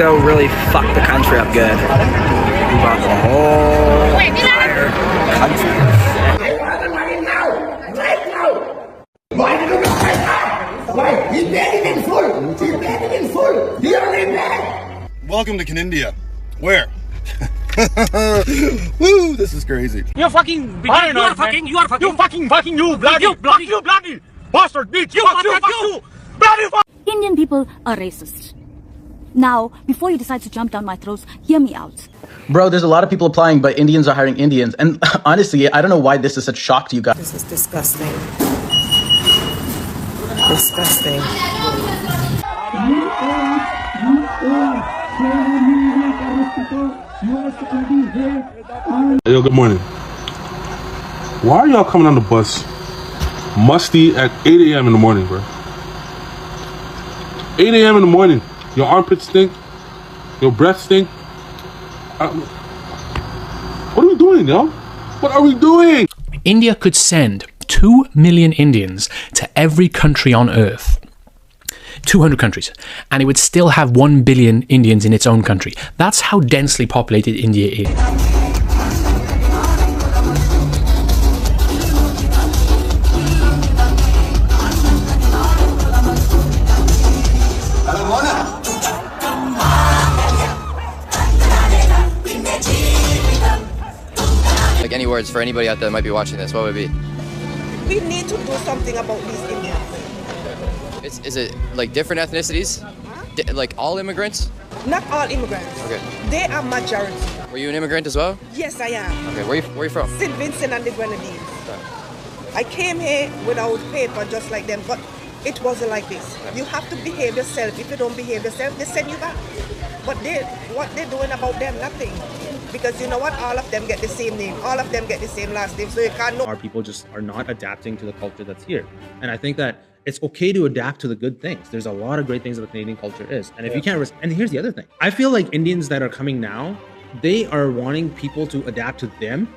Trudeau really fucked the country up good. He brought the whole entire country. Why did you not right now? Why? He's begging in full. He's begging in full. He already begged. Welcome to Canada. Where? Woo, this is crazy. You're fucking behind. You are fucking you bloody bastard bitch. You bloody Indian people are racist. Now, before you decide to jump down my throat, hear me out. Bro, there's a lot of people applying, but Indians are hiring Indians. And honestly, I don't know why this is such shock to you guys. This is disgusting. Disgusting. Yo, good morning. Why are y'all coming on the bus musty at 8 a.m. in the morning, bro? 8 a.m. in the morning. Your armpits stink. Your breath stink. What are we doing, yo? What are we doing? India could send 2 million Indians to every country on earth. 200 countries. And it would still have 1 billion Indians in its own country. That's how densely populated India is. Like any words for anybody out there that might be watching this, what would it be? We need to do something about these Indians. Is it like different ethnicities? Huh? Like all immigrants? Not all immigrants. Okay. They are majority. Were you an immigrant as well? Yes, I am. Okay, where you from? St. Vincent and the Grenadines. Okay. I came here without paper just like them, but it wasn't like this. Okay. You have to behave yourself. If you don't behave yourself, they send you back. But what they're doing about them, nothing. Because you know what? All of them get the same name. All of them get the same last name. So you can't know. Our people just are not adapting to the culture that's here. And I think that it's okay to adapt to the good things. There's a lot of great things that the Canadian culture is. And if you can't, and here's the other thing. I feel like Indians that are coming now, they are wanting people to adapt to them.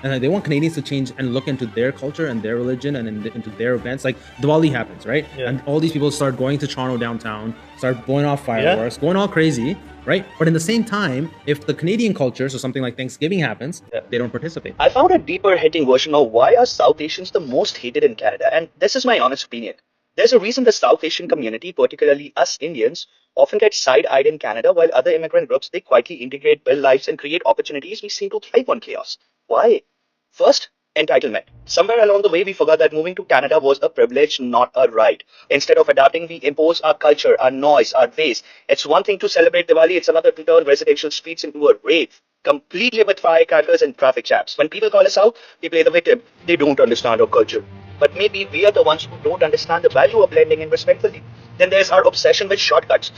And they want Canadians to change and look into their culture and their religion and into their events. Like Diwali happens, right? Yeah. And all these people start going to Toronto downtown, start blowing off fireworks, going all crazy, right? But in the same time, if the Canadian culture, so something like Thanksgiving happens, they don't participate. I found a deeper hitting version of why are South Asians the most hated in Canada. And this is my honest opinion. There's a reason the South Asian community, particularly us Indians, often get side-eyed in Canada, while other immigrant groups, they quietly integrate, build lives, and create opportunities. We seem to thrive on chaos. Why? First, entitlement. Somewhere along the way, we forgot that moving to Canada was a privilege, not a right. Instead of adapting, we impose our culture, our noise, our ways. It's one thing to celebrate Diwali, it's another to turn residential streets into a rave, completely with firecrackers and traffic jams. When people call us out, we play the victim. They don't understand our culture. But maybe we are the ones who don't understand the value of blending in respectfully. Then there's our obsession with shortcuts.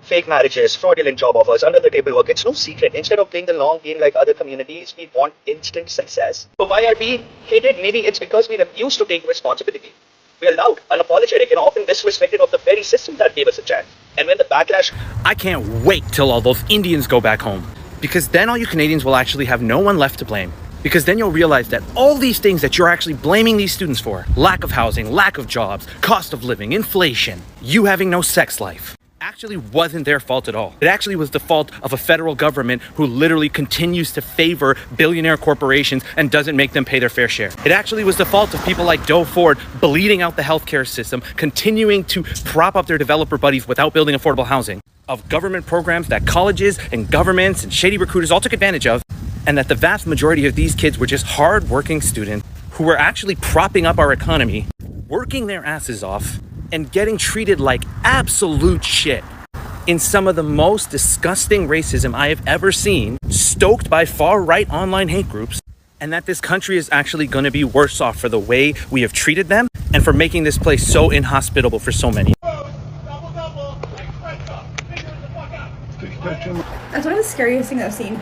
Fake marriages, fraudulent job offers, under the table work. It's no secret. Instead of playing the long game like other communities, we want instant success. So why are we hated? Maybe it's because we refuse to take responsibility. We are loud, unapologetic, and often disrespected of the very system that gave us a chance. And when the backlash... I can't wait till all those Indians go back home. Because then all you Canadians will actually have no one left to blame. Because then you'll realize that all these things that you're actually blaming these students for, lack of housing, lack of jobs, cost of living, inflation, you having no sex life, actually wasn't their fault at all. It actually was the fault of a federal government who literally continues to favor billionaire corporations and doesn't make them pay their fair share. It actually was the fault of people like Doe Ford bleeding out the healthcare system, continuing to prop up their developer buddies without building affordable housing, of government programs that colleges and governments and shady recruiters all took advantage of, and that the vast majority of these kids were just hard-working students who were actually propping up our economy, working their asses off, and getting treated like absolute shit in some of the most disgusting racism I have ever seen, stoked by far-right online hate groups, and that this country is actually going to be worse off for the way we have treated them and for making this place so inhospitable for so many. That's one of the scariest things I've seen.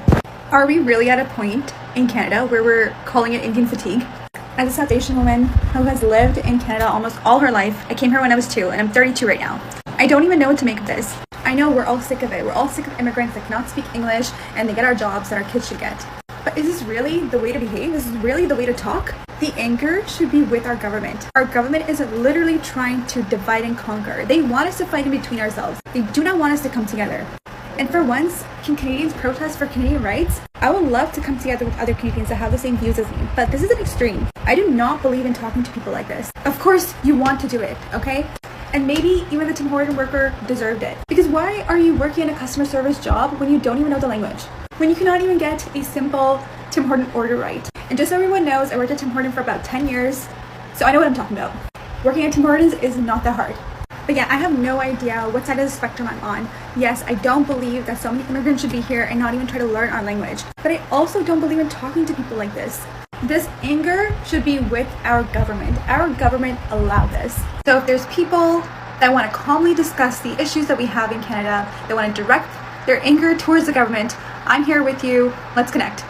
Are we really at a point in Canada where we're calling it Indian fatigue? As a South Asian woman who has lived in Canada almost all her life, I came here when I was 2 and I'm 32 right now. I don't even know what to make of this. I know we're all sick of it. We're all sick of immigrants that cannot speak English and they get our jobs that our kids should get. But is this really the way to behave? Is this really the way to talk? The anger should be with our government. Our government is literally trying to divide and conquer. They want us to fight in between ourselves. They do not want us to come together. And for once, can Canadians protest for Canadian rights? I would love to come together with other Canadians that have the same views as me, but this is an extreme. I do not believe in talking to people like this. Of course, you want to do it, okay? And maybe even the Tim Horton worker deserved it. Because why are you working in a customer service job when you don't even know the language? When you cannot even get a simple Tim Horton order right? And just so everyone knows, I worked at Tim Horton for about 10 years, so I know what I'm talking about. Working at Tim Hortons is not that hard. But yeah, I have no idea what side of the spectrum I'm on. Yes, I don't believe that so many immigrants should be here and not even try to learn our language. But I also don't believe in talking to people like this. This anger should be with our government. Our government allowed this. So if there's people that want to calmly discuss the issues that we have in Canada, that want to direct their anger towards the government, I'm here with you. Let's connect.